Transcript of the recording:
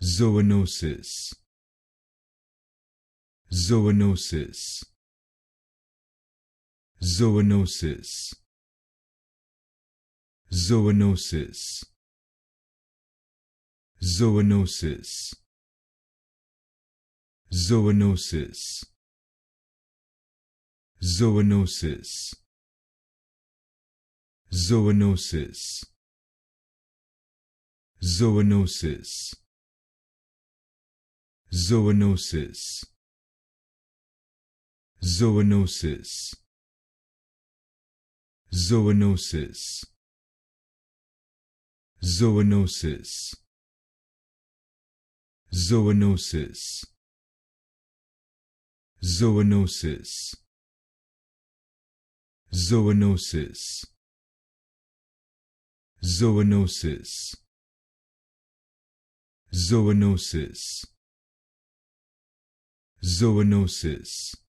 Zoonosis. Zoonosis. Zoonosis. Zoonosis. Zoonosis. Zoonosis. Zoonosis. Zoonosis. Zoonosis. Zoonosis. Zoonosis. Zoonosis. Zoonosis. Zoonosis. Zoonosis. Zoonosis. Zoonosis. Zoonosis. Zoonosis.